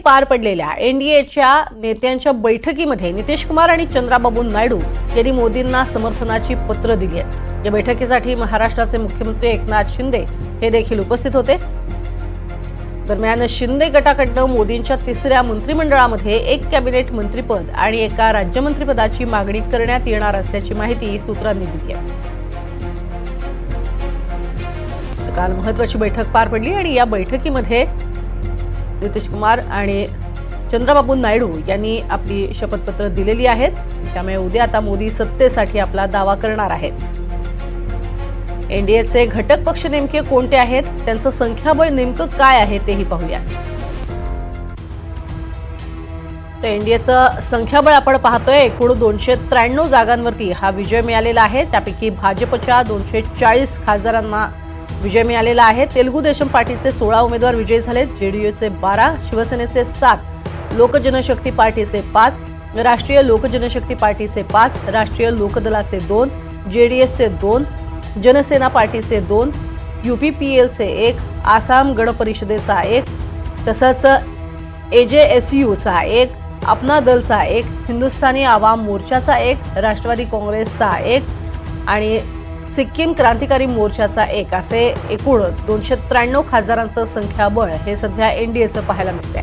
पार पडलेल्या एनडीएच्या नेत्यांच्या बैठकीमध्ये नितीश कुमार आणि चंद्राबाबू नायडू यांनी मोदींना समर्थनाची पत्र दिली आहेत। या बैठकीसाठी महाराष्ट्राचे मुख्यमंत्री एकनाथ शिंदे हे देखील उपस्थित होते। दरम्यान शिंदे गटाकडून मोदींच्या तिसऱ्या मंत्रिमंडळामध्ये एक कॅबिनेट मंत्रिपद आणि एका राज्यमंत्रिपदाची मागणी करण्यात येणार असल्याची माहिती सूत्रांनी दिली आहे। काल महत्त्वाची बैठक पार पडली आणि या बैठकीमध्ये नितीश कुमार आणि चंद्राबाबू नायडू यांनी आपली शपथपत्र दिलेली आहेत। त्यामुळे उद्या आता मोदी सत्तेसाठी आपला दावा करणार आहेत। एनडीएचे घटक पक्ष नेमके कोणते आहेत, त्यांचं संख्याबळ नेमकं काय आहे तेही पाहूया। तर एनडीएचं संख्याबळ आपण पाहतोय, एकूण 293 जागांवरती हा विजय मिळालेला आहे। त्यापैकी भाजपच्या 240 खासदारांना विजय मिळालेला आहे। तेलुगू देशम पार्टीचे 16 उमेदवार विजयी झाले, जेडीयूचे 12, शिवसेनेचे 7, लोक जनशक्ती पार्टीचे 5, राष्ट्रीय लोक जनशक्ती पार्टीचे 5, राष्ट्रीय लोकदलाचे 2, जेडीएसचे 2, जनसेना पार्टीचे 2, यूपीपीएलचे 1, आसाम गण परिषदेचा 1, तसंच एजेएसयूचा 1, अपना दलचा 1, हिंदुस्थानी आवाम मोर्चाचा 1, राष्ट्रवादी काँग्रेसचा 1 आणि सिक्कीम क्रांतिकारी मोर्चाचा 1 असे एकूण 293 खासदारांचं संख्याबळ हे सध्या एनडीएचं पाहायला मिळतंय।